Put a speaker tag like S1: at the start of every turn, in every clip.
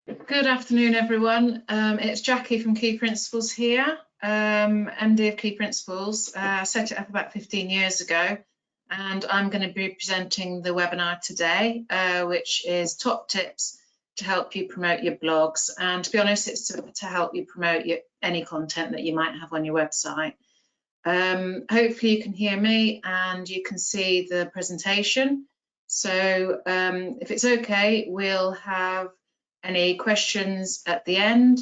S1: Good afternoon, everyone. It's Jackie from Key Principles here, MD of Key Principles. I set it up about 15 years ago, and I'm going to be presenting the webinar today, which is top tips to help you promote your blogs. And to be honest, it's to help you promote any content that you might have on your website. Hopefully you can hear me and you can see the presentation. So if it's okay, we'll have any questions at the end,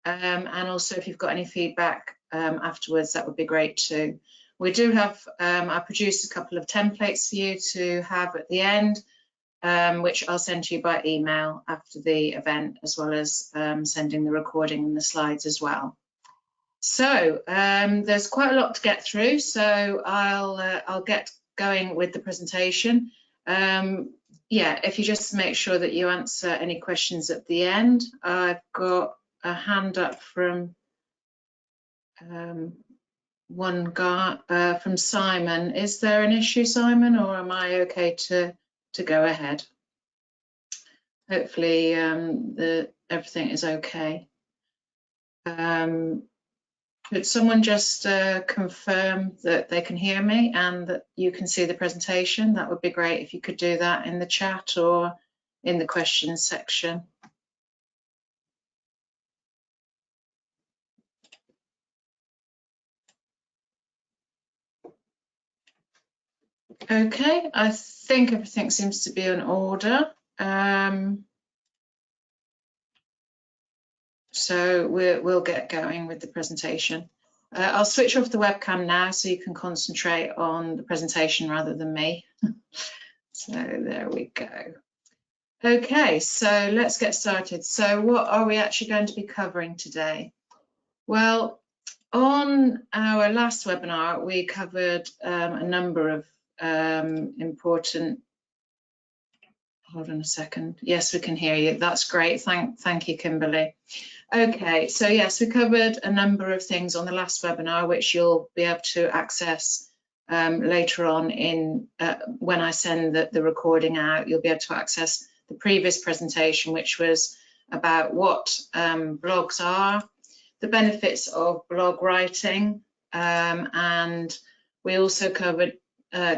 S1: and also if you've got any feedback afterwards, that would be great too. We do have, I produced a couple of templates for you to have at the end, which I'll send to you by email after the event, as well as sending the recording and the slides as well. So there's quite a lot to get through, so I'll get going with the presentation. Yeah, if you just make sure that you answer any questions at the end. I've got a hand up from one guy, from Simon. Is there an issue, Simon, or am I okay to go ahead? Hopefully everything is okay. Could someone just confirm that they can hear me and that you can see the presentation? That would be great if you could do that in the chat or in the questions section. Okay, I think everything seems to be in order. So we'll get going with the presentation. I'll switch off the webcam now so you can concentrate on the presentation rather than me. So there we go. Okay, so let's get started. So what are we actually going to be covering today? Well, on our last webinar, we covered a number of important. Hold on a second. Yes, we can hear you. That's great. Thank you, Kimberly. Okay, so yes, we covered a number of things on the last webinar, which you'll be able to access later on in when I send the recording out. You'll be able to access the previous presentation, which was about what blogs are, the benefits of blog writing, and we also covered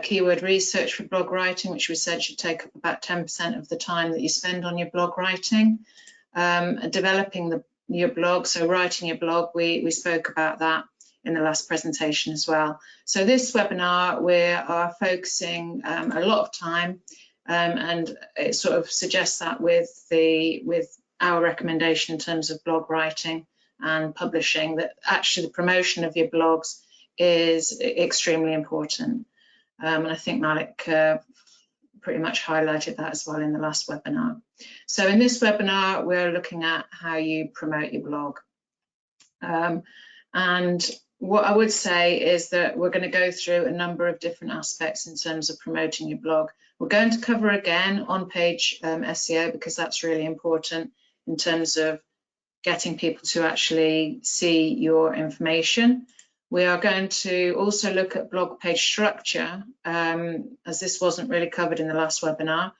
S1: keyword research for blog writing, which we said should take up about 10% of the time that you spend on your blog writing. Developing your blog, so writing your blog, we spoke about that in the last presentation as well. So this webinar, we are focusing a lot of time, and it sort of suggests that with our recommendation in terms of blog writing and publishing, that actually the promotion of your blogs is extremely important. And I think Malik pretty much highlighted that as well in the last webinar. So in this webinar, we're looking at how you promote your blog. And what I would say is that we're going to go through a number of different aspects in terms of promoting your blog. We're going to cover again on-page SEO, because that's really important in terms of getting people to actually see your information. We are going to also look at blog page structure, as this wasn't really covered in the last webinar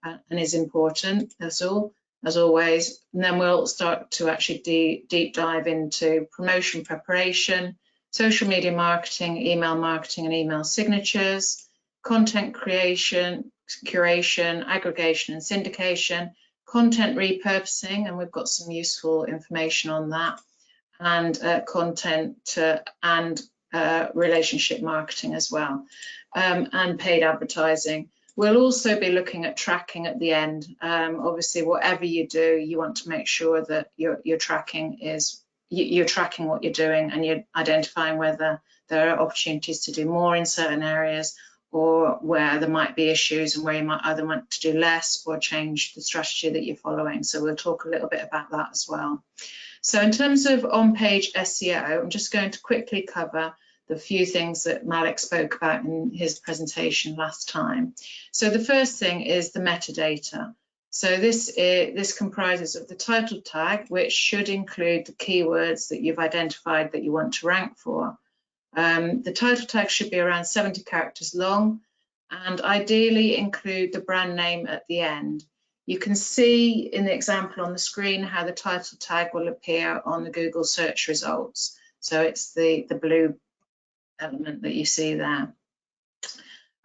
S1: and is important as always. And then we'll start to actually deep dive into promotion preparation, social media marketing, email marketing and email signatures, content creation, curation, aggregation and syndication, content repurposing, and we've got some useful information on that, and content and relationship marketing as well, and paid advertising. We'll also be looking at tracking at the end. Obviously, whatever you do, you want to make sure that you're tracking what you're doing, and you're identifying whether there are opportunities to do more in certain areas, or where there might be issues and where you might either want to do less or change the strategy that you're following. So we'll talk a little bit about that as well. So in terms of on-page SEO, I'm just going to quickly cover the few things that Malik spoke about in his presentation last time. So the first thing is the metadata. So this comprises of the title tag, which should include the keywords that you've identified that you want to rank for. The title tag should be around 70 characters long, and ideally include the brand name at the end. You can see in the example on the screen how the title tag will appear on the Google search results. So it's the blue element that you see there.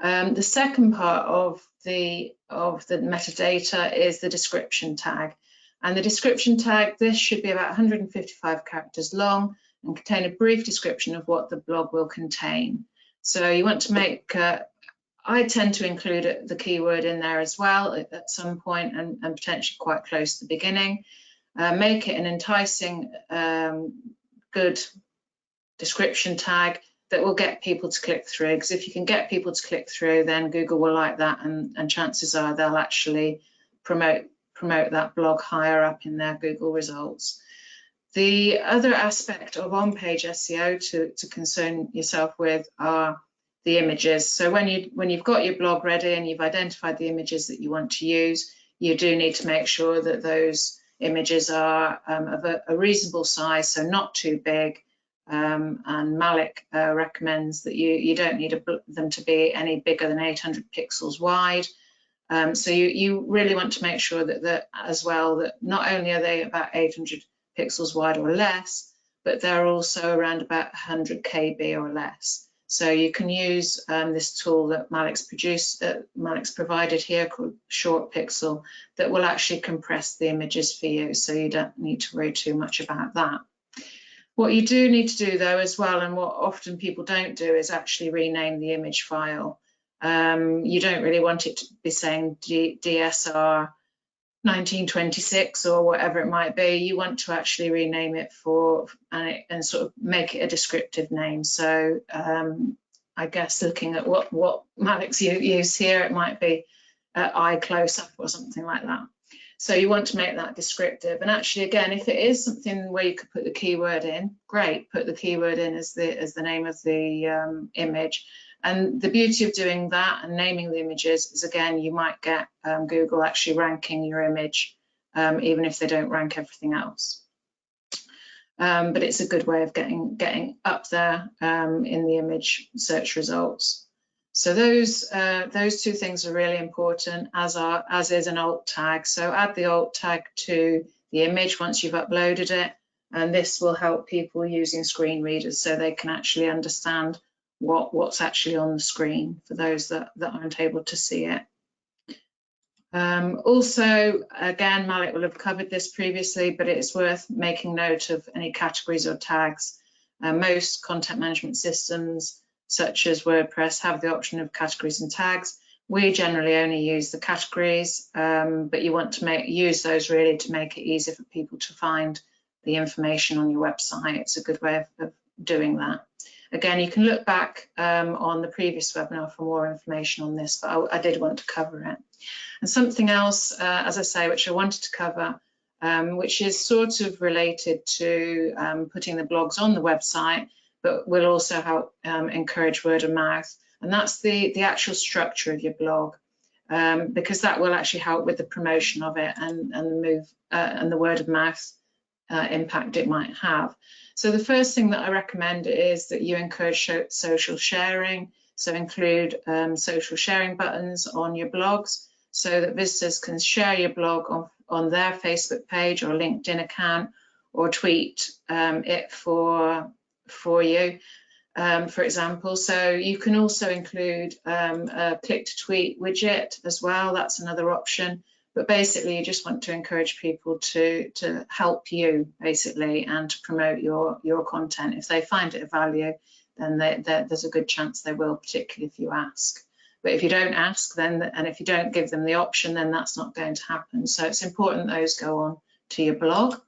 S1: The second part of the metadata is the description tag. And the description tag, this should be about 155 characters long and contain a brief description of what the blog will contain. So you want to make, I tend to include the keyword in there as well at some point and potentially quite close to the beginning. Make it an enticing, good description tag that will get people to click through, because if you can get people to click through, then Google will like that, and chances are they'll actually promote that blog higher up in their Google results. The other aspect of on-page SEO to concern yourself with are the images. So when you've got your blog ready and you've identified the images that you want to use, you do need to make sure that those images are of a reasonable size, so not too big. And Malik recommends that you don't need them to be any bigger than 800 pixels wide. So you really want to make sure that as well, that not only are they about 800 pixels wide or less, but they're also around about 100 KB or less. So you can use this tool that Malik's provided here called Short Pixel that will actually compress the images for you, so you don't need to worry too much about that. What you do need to do though as well, and what often people don't do, is actually rename the image file. You don't really want it to be saying DSR 1926 or whatever it might be. You want to actually rename it and sort of make it a descriptive name. So I guess looking at what Malik's used here, it might be eye close up or something like that. So you want to make that descriptive. And actually, again, if it is something where you could put the keyword in, great, put the keyword in as the name of the image. And the beauty of doing that and naming the images is, again, you might get Google actually ranking your image, even if they don't rank everything else. But it's a good way of getting up there in the image search results. So those two things are really important, as is an alt tag. So add the alt tag to the image once you've uploaded it, and this will help people using screen readers so they can actually understand what's actually on the screen for those that aren't able to see it. Also, again, Malik will have covered this previously, but it's worth making note of any categories or tags. Most content management systems, such as WordPress, have the option of categories and tags. We generally only use the categories, but you want to use those really to make it easier for people to find the information on your website. It's a good way of doing that. Again, you can look back on the previous webinar for more information on this, but I did want to cover it. And something else, as I say, which I wanted to cover, which is sort of related to putting the blogs on the website, but will also help encourage word of mouth. And that's the actual structure of your blog, because that will actually help with the promotion of it and the word of mouth impact it might have. So the first thing that I recommend is that you encourage social sharing. So include social sharing buttons on your blogs so that visitors can share your blog on their Facebook page or LinkedIn account, or tweet it for you, for example. So you can also include a click to tweet widget as well. That's another option. But basically, you just want to encourage people to help you, basically, and to promote your content. If they find it of value, then there's a good chance they will, particularly if you ask. But if you don't ask, and if you don't give them the option, then that's not going to happen. So it's important those go on to your blog.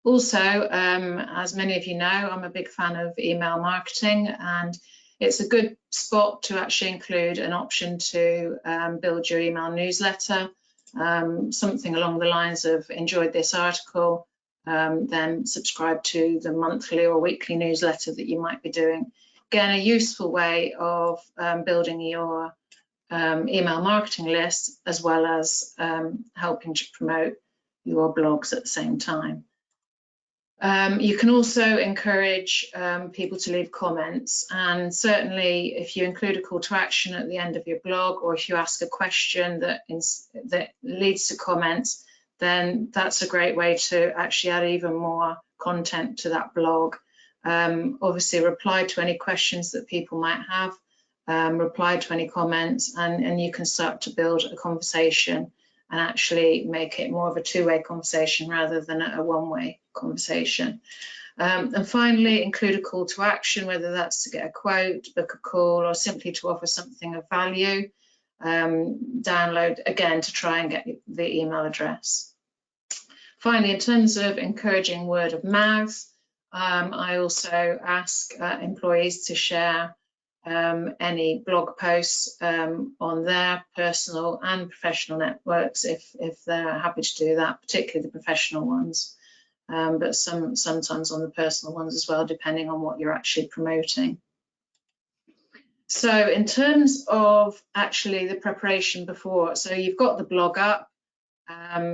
S1: Also, as many of you know, I'm a big fan of email marketing, and it's a good spot to actually include an option to build your email newsletter, something along the lines of enjoyed this article, then subscribe to the monthly or weekly newsletter that you might be doing. Again, a useful way of building your email marketing list, as well as helping to promote your blogs at the same time. You can also encourage people to leave comments, and certainly if you include a call to action at the end of your blog, or if you ask a question that leads to comments, then that's a great way to actually add even more content to that blog. Obviously reply to any questions that people might have, reply to any comments, and you can start to build a conversation and actually make it more of a two-way conversation rather than a one-way conversation. And finally, include a call to action, whether that's to get a quote, book a call, or simply to offer something of value. Download, again, to try and get the email address. Finally, in terms of encouraging word of mouth, I also ask employees to share any blog posts on their personal and professional networks if they're happy to do that, particularly the professional ones, but sometimes on the personal ones as well, depending on what you're actually promoting. So in terms of actually the preparation before, so you've got the blog up,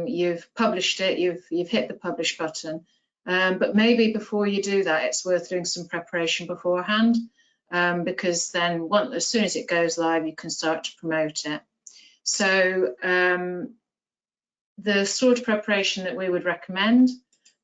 S1: you've published it, you've hit the publish button, but maybe before you do that, it's worth doing some preparation beforehand. Because then as soon as it goes live, you can start to promote it. So the sort of preparation that we would recommend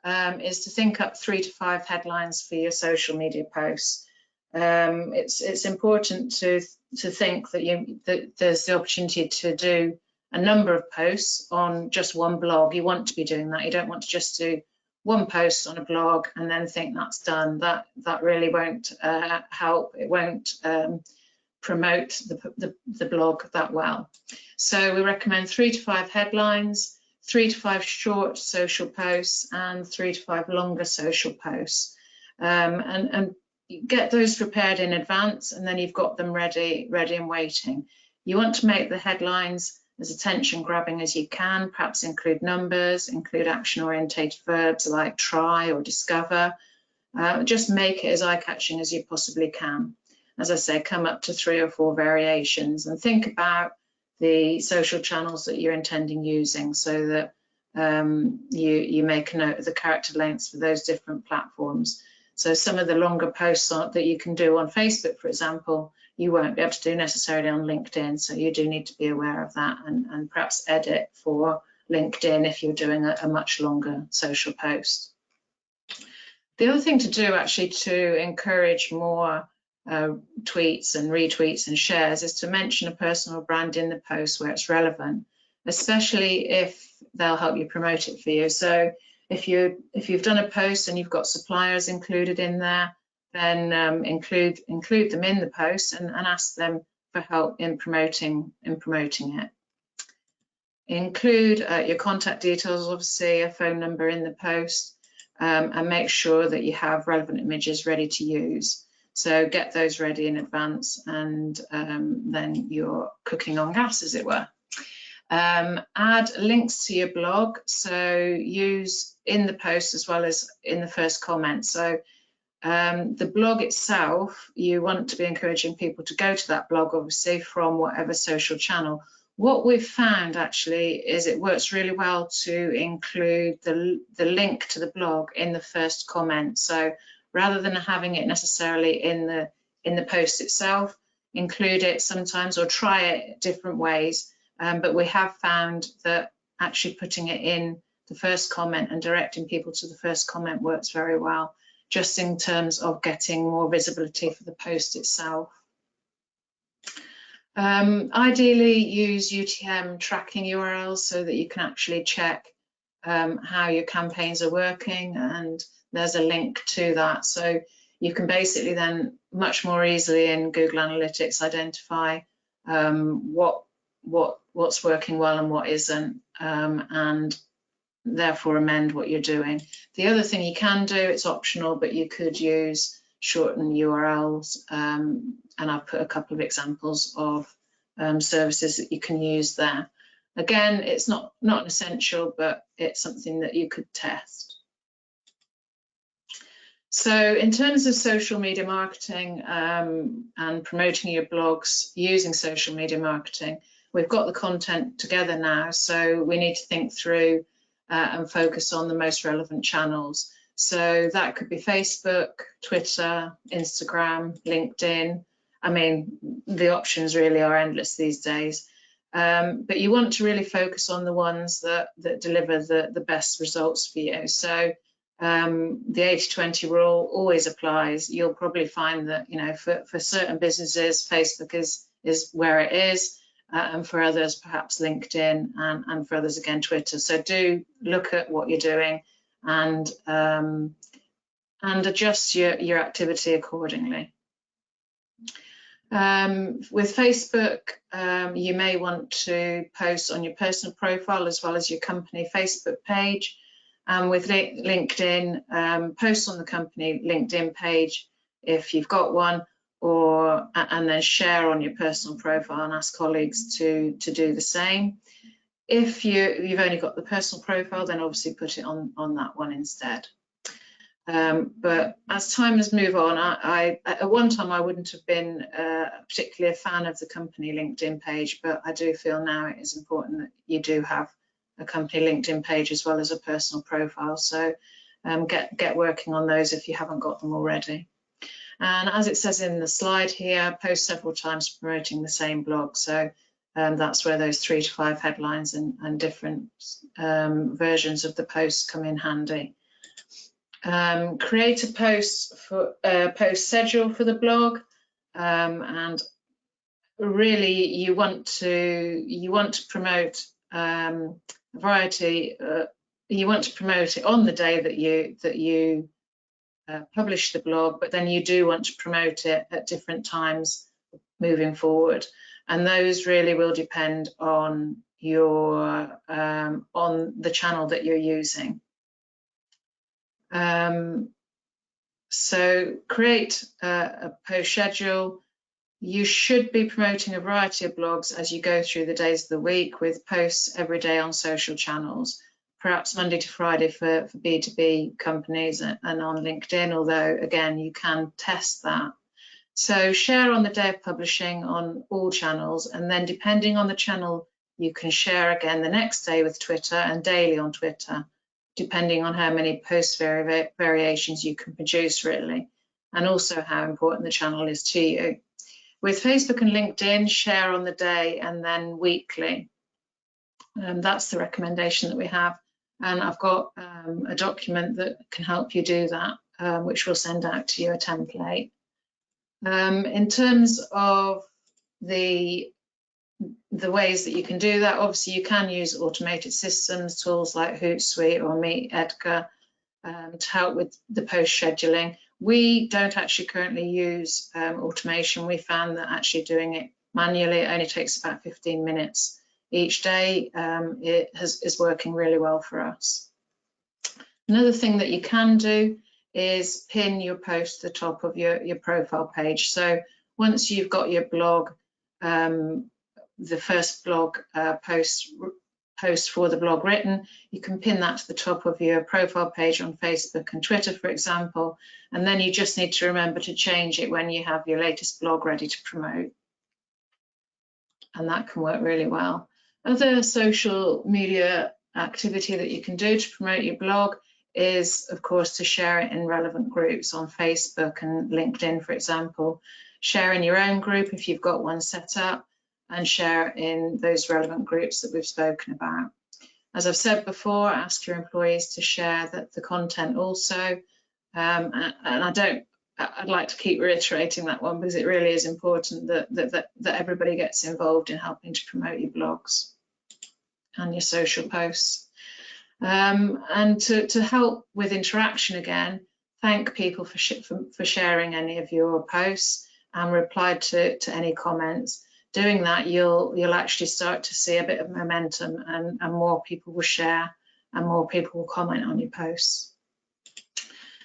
S1: is to think up 3 to 5 headlines for your social media posts. It's important to think that there's the opportunity to do a number of posts on just one blog. You want to be doing that. You don't want to just do one post on a blog and then think that's done. That really won't help. It won't promote the blog that well. So we recommend 3 to 5 headlines, 3 to 5 short social posts, and 3 to 5 longer social posts. And get those prepared in advance, and then you've got them ready and waiting. You want to make the headlines as attention grabbing as you can, perhaps include numbers, include action orientated verbs like try or discover. Just make it as eye-catching as you possibly can. As I say, come up to 3 or 4 variations and think about the social channels that you're intending using, so that you make a note of the character lengths for those different platforms. So some of the longer posts that you can do on Facebook, for example, you won't be able to do necessarily on LinkedIn, so you do need to be aware of that and perhaps edit for LinkedIn if you're doing a much longer social post. The other thing to do actually to encourage more tweets and retweets and shares is to mention a personal brand in the post where it's relevant, especially if they'll help you promote it for you. So if you've done a post and you've got suppliers included in there, then include them in the post and ask them for help in promoting it. Include your contact details, obviously a phone number in the post, and make sure that you have relevant images ready to use. So get those ready in advance, and then you're cooking on gas, as it were. Add links to your blog, so use in the post as well as in the first comment. So the blog itself, you want to be encouraging people to go to that blog, obviously, from whatever social channel. What we've found actually is it works really well to include the link to the blog in the first comment. So rather than having it necessarily in the post itself, include it sometimes or try it different ways. But we have found that actually putting it in the first comment and directing people to the first comment works very well, just in terms of getting more visibility for the post itself. Ideally use UTM tracking URLs so that you can actually check how your campaigns are working, and there's a link to that. So you can basically then much more easily in Google Analytics identify what's working well and what isn't, and therefore amend what you're doing. The other thing you can do, it's optional, but you could use shortened URLs, and I've put a couple of examples of services that you can use there. Again, it's not an essential, but it's something that you could test. So in terms of social media marketing and promoting your blogs using social media marketing, we've got the content together now, so we need to think through and focus on the most relevant channels. So that could be Facebook, Twitter, Instagram, LinkedIn. I mean, the options really are endless these days. But you want to really focus on the ones that deliver the best results for you. So the 80-20 rule always applies. You'll probably find that, you know, for certain businesses, Facebook is where it is, and for others, perhaps LinkedIn, and for others, again, Twitter. So do look at what you're doing and adjust your activity accordingly. With Facebook, you may want to post on your personal profile as well as your company Facebook page. With LinkedIn, post on the company LinkedIn page if you've got one, and then share on your personal profile and ask colleagues to do the same. If you've only got the personal profile, then obviously put it on that one instead. But as time has moved on, at one time I wouldn't have been particularly a fan of the company LinkedIn page, but I do feel now it is important that you do have a company LinkedIn page as well as a personal profile. So get working on those if you haven't got them already. And as it says in the slide here, post several times promoting the same blog. So that's where those 3 to 5 headlines and different versions of the posts come in handy. Create a post schedule for the blog, and really you want to promote a variety. You want to promote it on the day that you publish the blog, but then you do want to promote it at different times moving forward, and those really will depend on your on the channel that you're using. So create a post schedule. You should be promoting a variety of blogs as you go through the days of the week, with posts every day on social channels, perhaps Monday to Friday for B2B companies and on LinkedIn, although again, you can test that. So share on the day of publishing on all channels, and then depending on the channel, you can share again the next day with Twitter and daily on Twitter, depending on how many post variations you can produce really, and also how important the channel is to you. With Facebook and LinkedIn, share on the day and then weekly. That's the recommendation that we have. And I've got a document that can help you do that, which we'll send out to you, a template. In terms of the ways that you can do that, obviously you can use automated systems, tools like Hootsuite or Meet Edgar to help with the post scheduling. We don't actually currently use automation. We found that actually doing it manually, it only takes about 15 minutes each day. It is working really well for us. Another thing that you can do is pin your post to the top of your profile page. So once you've got your blog, the first blog post for the blog written, you can pin that to the top of your profile page on Facebook and Twitter, for example, and then you just need to remember to change it when you have your latest blog ready to promote. And that can work really well. Other social media activity that you can do to promote your blog is, of course, to share it in relevant groups on Facebook and LinkedIn, for example. Share in your own group if you've got one set up, and share in those relevant groups that we've spoken about. As I've said before, ask your employees to share the content also. And I'd like to keep reiterating that one, because it really is important that everybody gets involved in helping to promote your blogs and your social posts. And to help with interaction again, thank people for sharing any of your posts and reply to any comments. Doing that, you'll actually start to see a bit of momentum, and more people will share and more people will comment on your posts.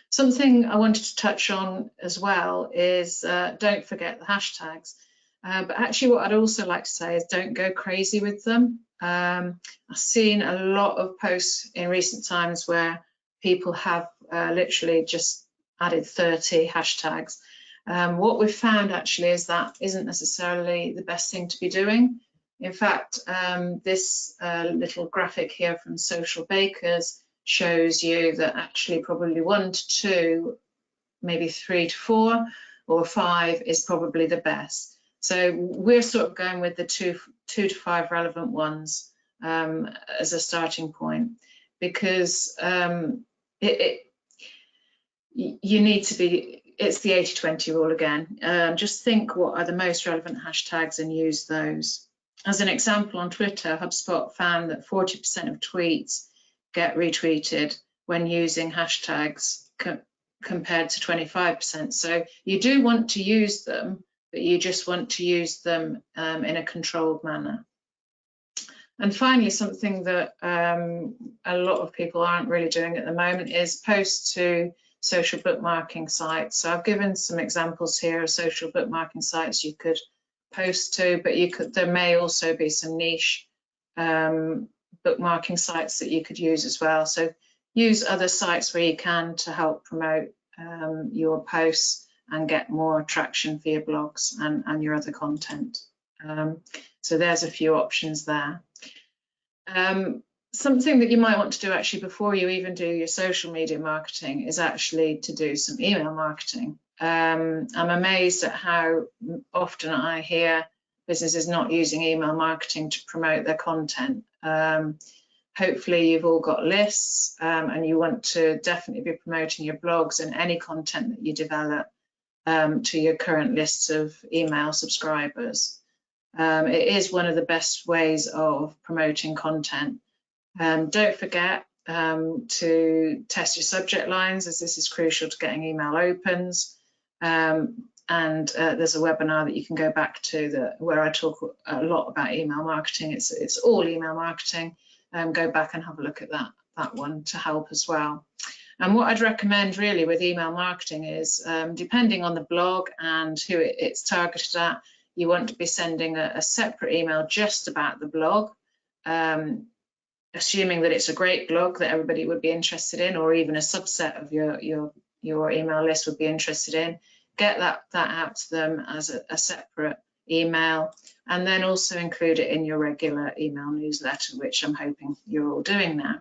S1: Something I wanted to touch on as well is don't forget the hashtags. But actually what I'd also like to say is don't go crazy with them. I've seen a lot of posts in recent times where people have literally just added 30 hashtags. What we've found actually is that isn't necessarily the best thing to be doing. In fact, this little graphic here from Social Bakers shows you that actually probably 1 to 2, maybe 3 to 4 or 5 is probably the best. So we're sort of going with the 2 to 5 relevant ones as a starting point, because you need to be, it's the 80-20 rule again. Just think what are the most relevant hashtags and use those. As an example, on Twitter, HubSpot found that 40% of tweets get retweeted when using hashtags compared to 25%. So you do want to use them, but you just want to use them in a controlled manner. And finally, something that a lot of people aren't really doing at the moment is post to social bookmarking sites. So I've given some examples here of social bookmarking sites you could post to, but there may also be some niche bookmarking sites that you could use as well. So use other sites where you can to help promote your posts and get more traction for your blogs and your other content. So there's a few options there. Something that you might want to do actually before you even do your social media marketing is actually to do some email marketing. I'm amazed at how often I hear businesses not using email marketing to promote their content. Hopefully you've all got lists and you want to definitely be promoting your blogs and any content that you develop to your current lists of email subscribers. It is one of the best ways of promoting content. Don't forget to test your subject lines, as this is crucial to getting email opens. And there's a webinar that you can go back to where I talk a lot about email marketing. It's all email marketing. Go back and have a look at that one to help as well. And what I'd recommend really with email marketing is, depending on the blog and who it's targeted at, you want to be sending a separate email just about the blog, assuming that it's a great blog that everybody would be interested in, or even a subset of your email list would be interested in. Get that out to them as a separate email, and then also include it in your regular email newsletter, which I'm hoping you're all doing now.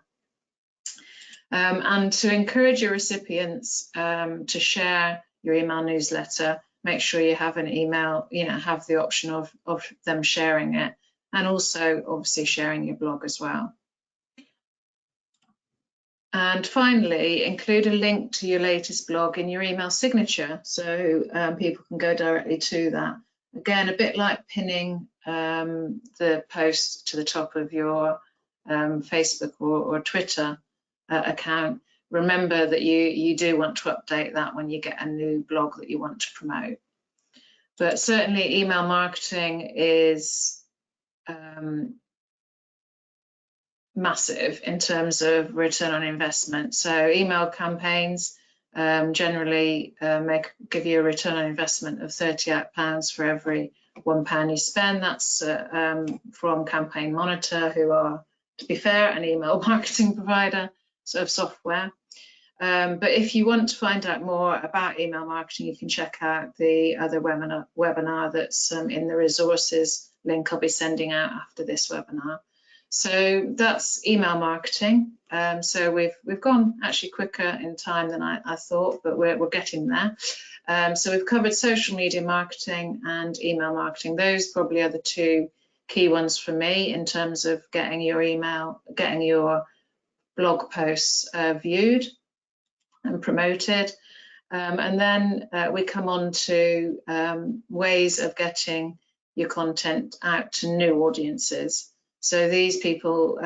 S1: And to encourage your recipients to share your email newsletter, make sure you have an email, have the option of them sharing it, and also obviously sharing your blog as well. And finally, include a link to your latest blog in your email signature, so people can go directly to that. Again, a bit like pinning the post to the top of your Facebook or Twitter account. Remember that you do want to update that when you get a new blog that you want to promote. But certainly email marketing is massive in terms of return on investment. So email campaigns generally give you a return on investment of £38 for every £1 you spend. That's from Campaign Monitor, who are, to be fair, an email marketing provider of software. But if you want to find out more about email marketing, you can check out the other webinar that's in the resources link I'll be sending out after this webinar. So that's email marketing. So we've gone actually quicker in time than I thought, but we're getting there. So we've covered social media marketing and email marketing. Those probably are the two key ones for me in terms of getting your blog posts viewed and promoted. And then we come on to ways of getting your content out to new audiences. So these people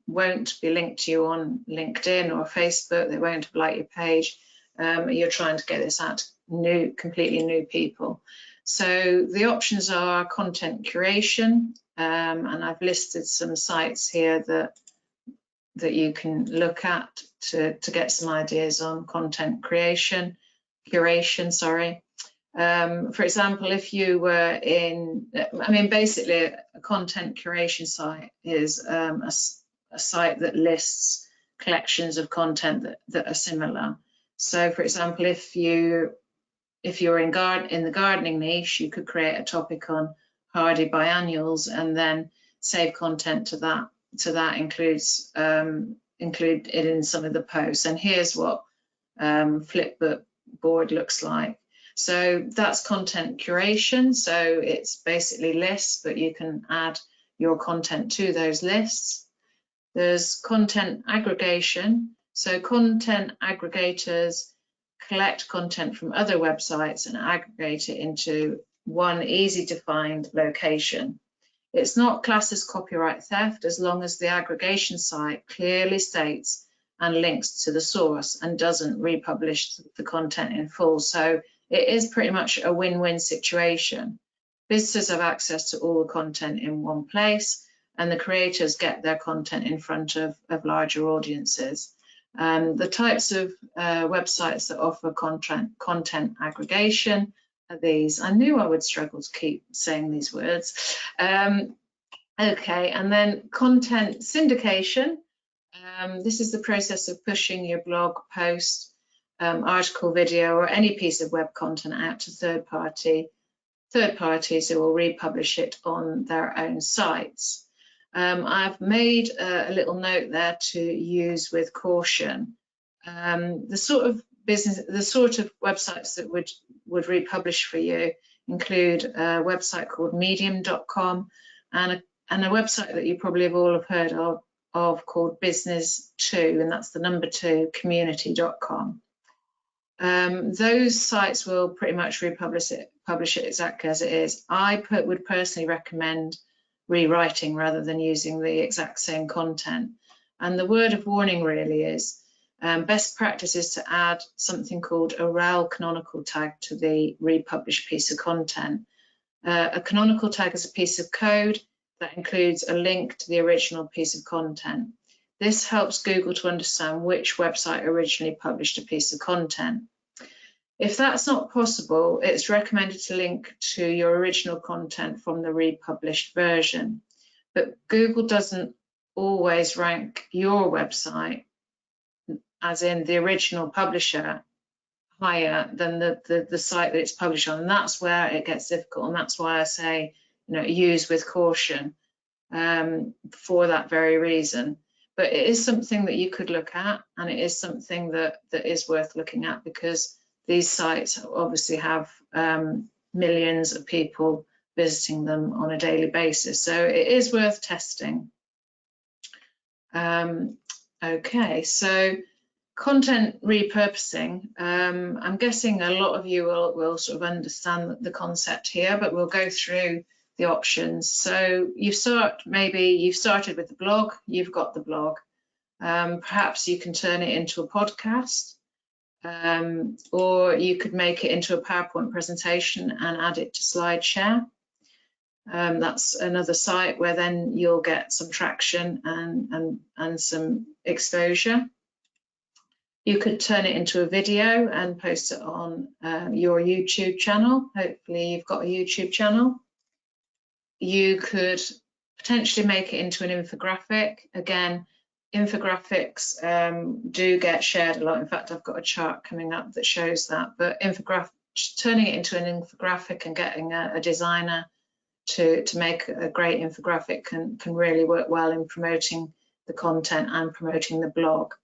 S1: won't be linked to you on LinkedIn or Facebook. They won't have liked your page. You're trying to get this out to completely new people. So the options are content curation, and I've listed some sites here that you can look at to get some ideas on content curation. For example, if you were basically a content curation site is a site that lists collections of content that are similar. So for example, if you're in the gardening niche, you could create a topic on hardy biennials and then save content to that. So that includes include it in some of the posts. And here's what Flipboard looks like. So that's content curation. So it's basically lists, but you can add your content to those lists. There's content aggregation. So content aggregators collect content from other websites and aggregate it into one easy to find location. It's not classed as copyright theft as long as the aggregation site clearly states and links to the source and doesn't republish the content in full. So it is pretty much a win-win situation. Visitors have access to all the content in one place, and the creators get their content in front of larger audiences. The types of websites that offer content aggregation are these. I knew I would struggle to keep saying these words. Okay, and then content syndication. This is the process of pushing your blog post, article, video, or any piece of web content out to third parties who will republish it on their own sites. I've made a little note there to use with caution. The sort of websites that would republish for you include a website called medium.com and a website that you probably have all heard of called business2, and that's the number 2, community.com. Those sites will pretty much publish it exactly as it is. I would personally recommend rewriting rather than using the exact same content. And the word of warning really is best practice is to add something called a rel canonical tag to the republished piece of content. A canonical tag is a piece of code that includes a link to the original piece of content. This helps Google to understand which website originally published a piece of content. If that's not possible, it's recommended to link to your original content from the republished version. But Google doesn't always rank your website, as in the original publisher, higher than the site that it's published on. And that's where it gets difficult. And that's why I say, use with caution for that very reason. But it is something that you could look at, and it is something that is worth looking at, because these sites obviously have millions of people visiting them on a daily basis. So it is worth testing. Okay, so content repurposing. I'm guessing a lot of you will sort of understand the concept here, but we'll go through the options. So you've started with the blog, you've got the blog. Perhaps you can turn it into a podcast, or you could make it into a PowerPoint presentation and add it to SlideShare. That's another site where then you'll get some traction and some exposure. You could turn it into a video and post it on your YouTube channel. Hopefully you've got a YouTube channel. You could potentially make it into an infographic. Again, infographics do get shared a lot. In fact, I've got a chart coming up that shows that. But turning it into an infographic and getting a designer to make a great infographic can really work well in promoting the content and promoting the blog.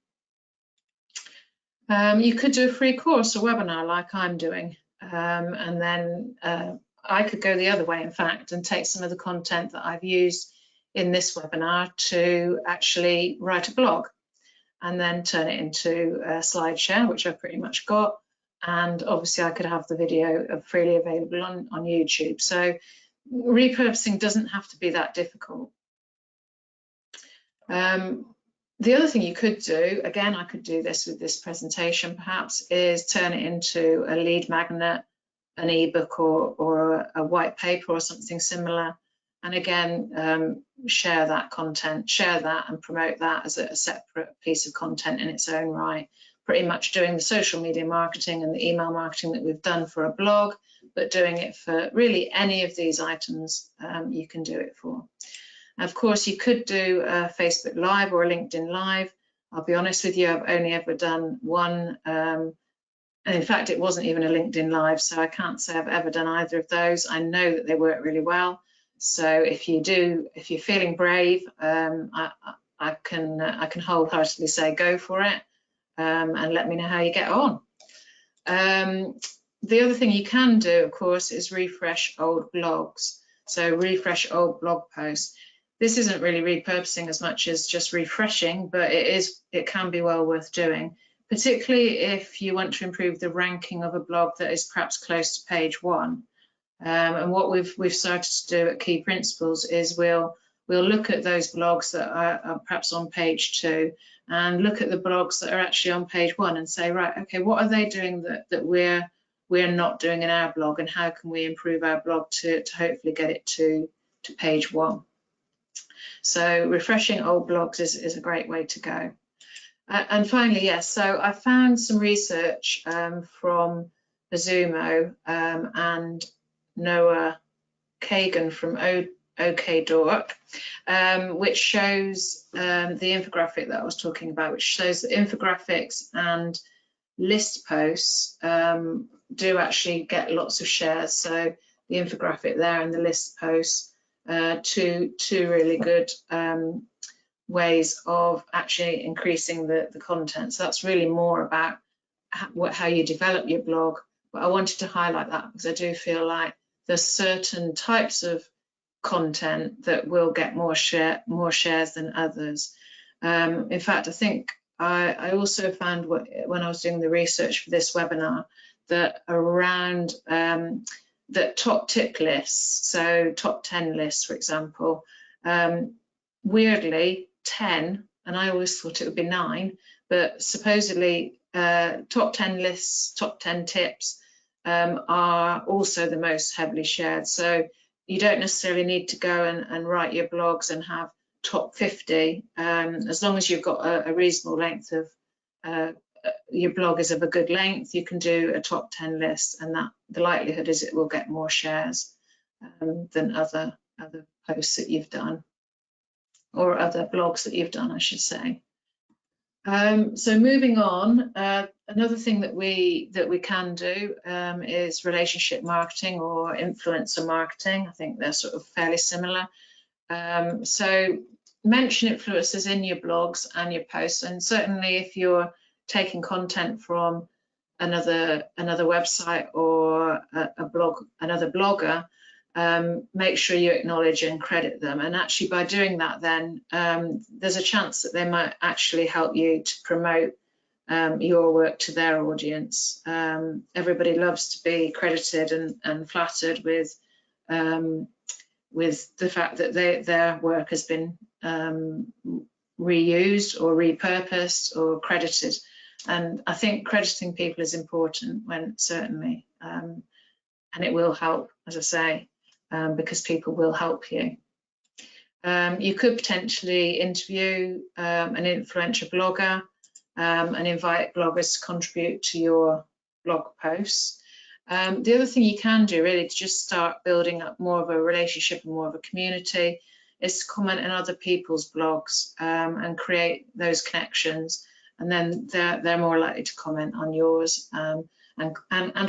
S1: You could do a free course or webinar like I'm doing, and then I could go the other way, in fact, and take some of the content that I've used in this webinar to actually write a blog, and then turn it into a SlideShare, which I've pretty much got, and obviously I could have the video freely available on YouTube. So repurposing doesn't have to be that difficult. The other thing you could do, again, I could do this with this presentation perhaps, is turn it into a lead magnet, an ebook or a white paper or something similar. And again, share that content, share that and promote that as a separate piece of content in its own right. Pretty much doing the social media marketing and the email marketing that we've done for a blog, but doing it for really any of these items you can do it for. Of course, you could do a Facebook Live or a LinkedIn Live. I'll be honest with you, I've only ever done one. And in fact, it wasn't even a LinkedIn Live, so I can't say I've ever done either of those. I know that they work really well. So if you're feeling brave, I I can wholeheartedly say go for it, and let me know how you get on. The other thing you can do, of course, is refresh old blogs. So refresh old blog posts. This isn't really repurposing as much as just refreshing, but it can be well worth doing, particularly if you want to improve the ranking of a blog that is perhaps close to page 1. And what we've started to do at Key Principles is we'll look at those blogs that are perhaps on page 2 and look at the blogs that are actually on page 1 and say, right, okay, what are they doing that we're not doing in our blog, and how can we improve our blog to hopefully get it to page 1. So refreshing old blogs is a great way to go. And finally, yes, so I found some research from Azumo and Noah Kagan from OK.dork, which shows the infographic that I was talking about, which shows that infographics and list posts do actually get lots of shares. So the infographic there and the list posts, two really good ways of actually increasing the content. So that's really more about how you develop your blog. But I wanted to highlight that because I do feel like there's certain types of content that will get more shares than others. In fact, I think I also found when I was doing the research for this webinar that around that top tip lists, so top 10 lists, for example, weirdly 10, and I always thought it would be 9, but supposedly top 10 lists, top 10 tips are also the most heavily shared. So you don't necessarily need to go and write your blogs and have top 50, as long as you've got a reasonable length of your blog is of a good length, you can do a top 10 list, and that the likelihood is it will get more shares than other posts that you've done, or other blogs that you've done, I should say. So moving on, another thing that we can do is relationship marketing or influencer marketing. I think they're sort of fairly similar. So mention influencers in your blogs and your posts, and certainly if you're taking content from another website or a blog, another blogger, make sure you acknowledge and credit them. And actually by doing that, then there's a chance that they might actually help you to promote your work to their audience. Everybody loves to be credited and flattered with the fact that their work has been reused or repurposed or credited. And I think crediting people is important, when certainly, and it will help, as I say, because people will help you. You could potentially interview an influential blogger and invite bloggers to contribute to your blog posts. The other thing you can do really to just start building up more of a relationship and more of a community is to comment on other people's blogs and create those connections, and then they're more likely to comment on yours and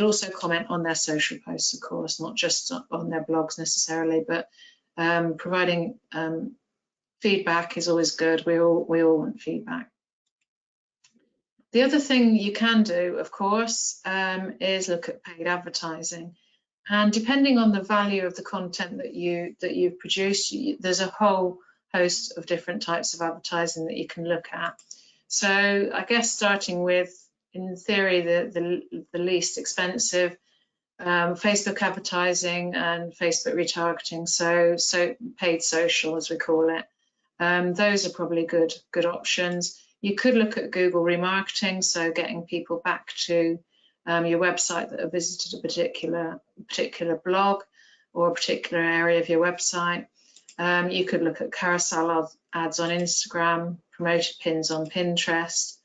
S1: also comment on their social posts, of course, not just on their blogs necessarily, but providing feedback is always good. We all want feedback. The other thing you can do, of course, is look at paid advertising. And depending on the value of the content that you've produced, there's a whole host of different types of advertising that you can look at. So I guess starting with, in theory, the least expensive, Facebook advertising and Facebook retargeting, so paid social, as we call it. Those are probably good options. You could look at Google remarketing, so getting people back to your website that have visited a particular blog or a particular area of your website. You could look at carousel ads on Instagram, promoted pins on Pinterest,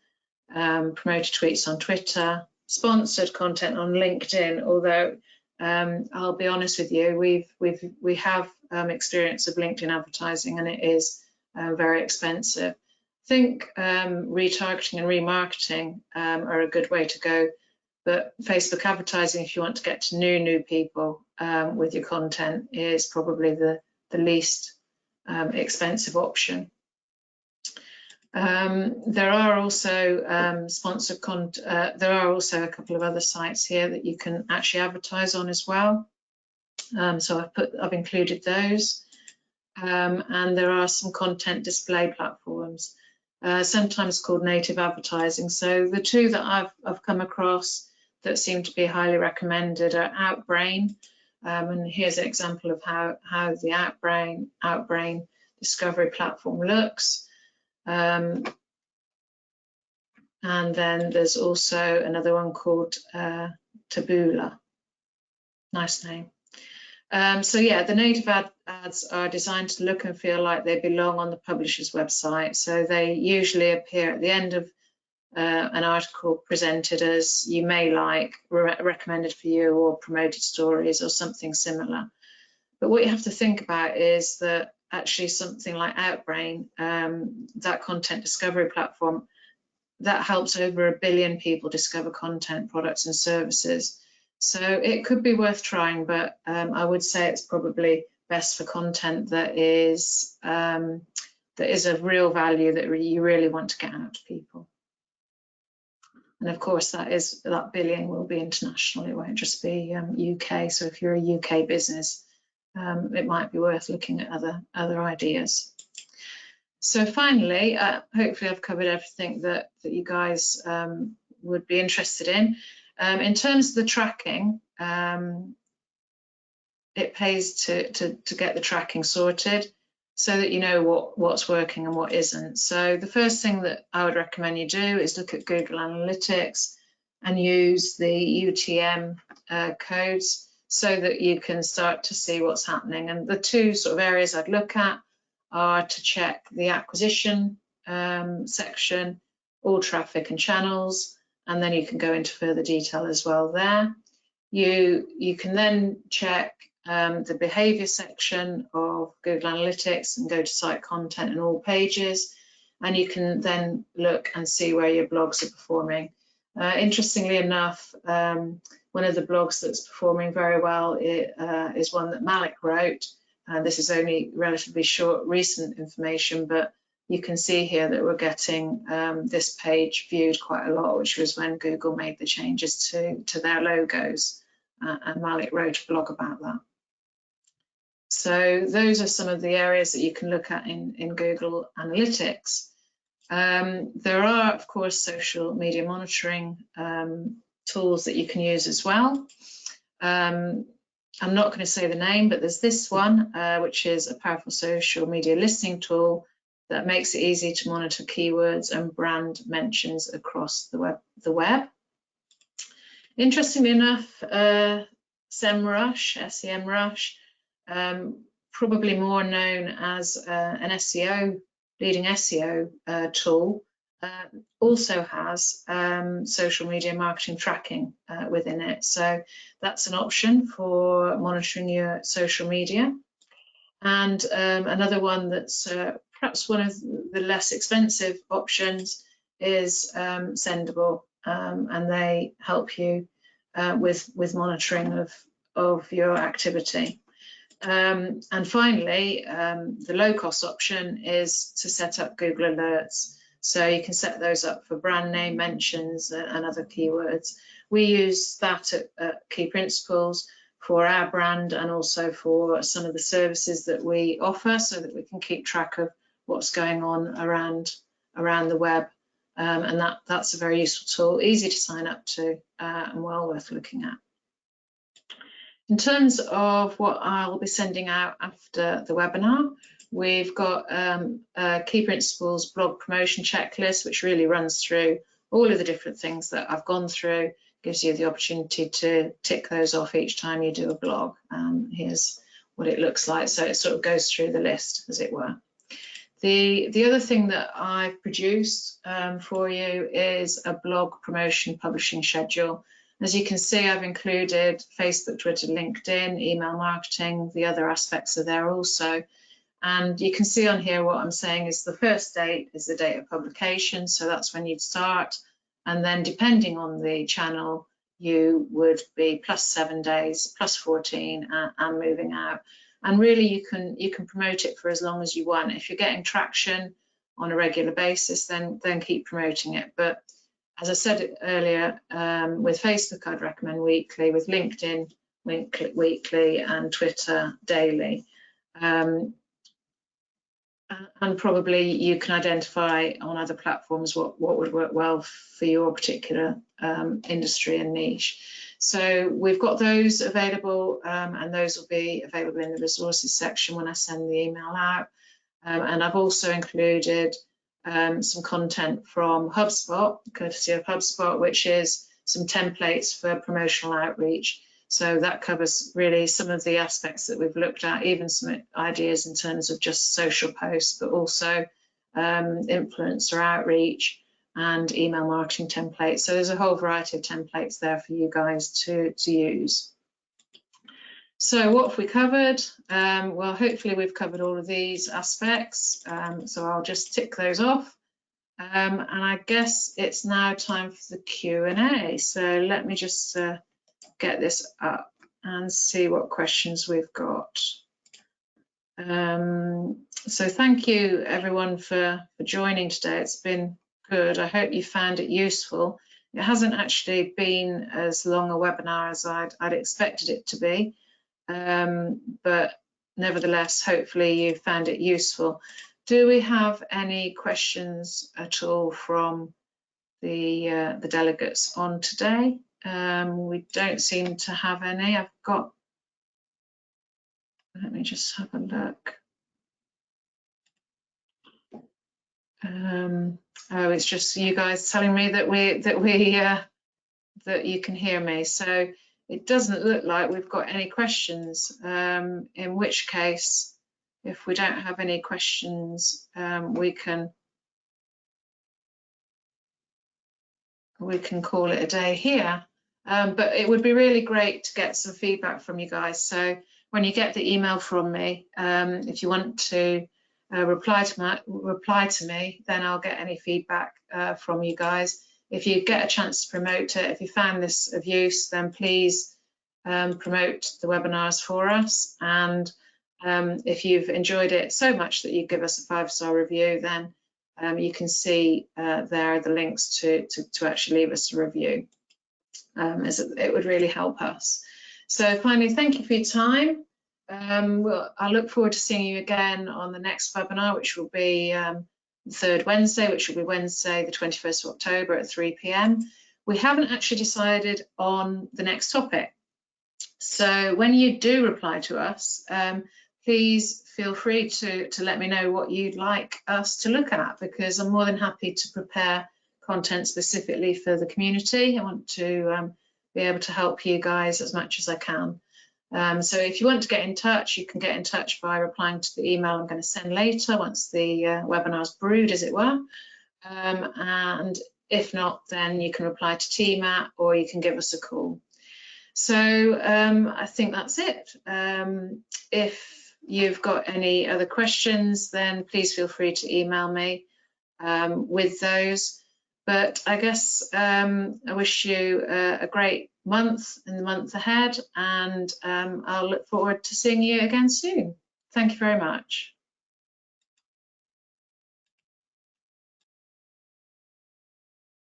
S1: promoted tweets on Twitter, sponsored content on LinkedIn. Although I'll be honest with you, we have experience of LinkedIn advertising, and it is very expensive. I think retargeting and remarketing are a good way to go, but Facebook advertising, if you want to get to new people with your content, is probably the least expensive option. There are also sponsored content. There are also a couple of other sites here that you can actually advertise on as well. So I've included those. And there are some content display platforms, sometimes called native advertising. So the two that I've come across that seem to be highly recommended are Outbrain. And here's an example of how the Outbrain discovery platform looks. And then there's also another one called Taboola. Nice name. So yeah, the native ads are designed to look and feel like they belong on the publisher's website. So they usually appear at the end of an article presented as "you may like," recommended for you, or promoted stories, or something similar. But what you have to think about is that actually something like Outbrain, that content discovery platform, that helps over 1 billion people discover content, products and services. So it could be worth trying, but I would say it's probably best for content that is of real value, that you really want to get out to people. And of course, that billion will be international. It won't just be UK. So if you're a UK business, it might be worth looking at other ideas. So finally, hopefully I've covered everything that you guys would be interested in. In terms of the tracking, it pays to get the tracking sorted so that you know what's working and what isn't. So the first thing that I would recommend you do is look at Google Analytics and use the UTM codes so that you can start to see what's happening. And the two sort of areas I'd look at are to check the acquisition section, all traffic and channels, and then you can go into further detail as well there. You can then check the behavior section of Google Analytics and go to site content and all pages, and you can then look and see where your blogs are performing. Interestingly enough, one of the blogs that's performing very well is one that Malik wrote. This is only relatively short, recent information, but you can see here that we're getting this page viewed quite a lot, which was when Google made the changes to their logos, and Malik wrote a blog about that. So those are some of the areas that you can look at in Google Analytics. There are, of course, social media monitoring tools that you can use as well. I'm not going to say the name, but there's this one, which is a powerful social media listening tool that makes it easy to monitor keywords and brand mentions across the web. Interestingly enough, SEMrush, probably more known as an SEO, leading SEO tool, also has social media marketing tracking within it. So that's an option for monitoring your social media. And another one that's perhaps one of the less expensive options is Sendable, and they help you with monitoring of your activity. And finally, the low-cost option is to set up Google Alerts. So you can set those up for brand name mentions and other keywords. We use that at Key Principles for our brand and also for some of the services that we offer, so that we can keep track of what's going on around the web. And that's a very useful tool, easy to sign up to, and well worth looking at. In terms of what I'll be sending out after the webinar, we've got a Key Principles blog promotion checklist, which really runs through all of the different things that I've gone through, gives you the opportunity to tick those off each time you do a blog. Here's what it looks like. So it sort of goes through the list, as it were. The other thing that I've produced for you is a blog promotion publishing schedule. As you can see, I've included Facebook, Twitter, LinkedIn, email marketing. The other aspects are there also. And you can see on here what I'm saying is the first date is the date of publication. So that's when you'd start. And then depending on the channel, you would be +7 days, +14, and moving out. And really, you can promote it for as long as you want. If you're getting traction on a regular basis, then keep promoting it. But as I said earlier, with Facebook, I'd recommend weekly, with LinkedIn, weekly, and Twitter daily. And probably you can identify on other platforms what would work well for your particular industry and niche. So we've got those available, and those will be available in the resources section when I send the email out. And I've also included some content from HubSpot, courtesy of HubSpot, which is some templates for promotional outreach. So that covers really some of the aspects that we've looked at, even some ideas in terms of just social posts, but also influencer outreach and email marketing templates. So there's a whole variety of templates there for you guys to use. So what have we covered? Well, hopefully we've covered all of these aspects. So I'll just tick those off. And I guess it's now time for the Q&A. So let me just get this up and see what questions we've got. So thank you everyone for joining today. It's been good. I hope you found it useful. It hasn't actually been as long a webinar as I'd expected it to be, but nevertheless, hopefully you found it useful. Do we have any questions at all from the delegates on today? We don't seem to have any. I've got, let me just have a look. Oh, it's just you guys telling me that that you can hear me. So it doesn't look like we've got any questions. In which case, if we don't have any questions, we can call it a day here. But it would be really great to get some feedback from you guys. So when you get the email from me, if you want to reply to me, then I'll get any feedback from you guys. If you get a chance to promote it, if you found this of use, then please promote the webinars for us. And if you've enjoyed it so much that you give us a 5-star review, then you can see there are the links to actually leave us a review, as it would really help us. So finally, thank you for your time. I look forward to seeing you again on the next webinar, which will be the third Wednesday, which will be Wednesday, the 21st of October at 3 p.m. We haven't actually decided on the next topic. So when you do reply to us, please feel free to let me know what you'd like us to look at, because I'm more than happy to prepare content specifically for the community. I want to be able to help you guys as much as I can. So if you want to get in touch, you can get in touch by replying to the email I'm going to send later once the webinar's brewed, as it were. And if not, then you can reply to TMAT or you can give us a call. So I think that's it. If you've got any other questions, then please feel free to email me with those. But I guess I wish you a great month in the month ahead, and I'll look forward to seeing you again soon. Thank you very much.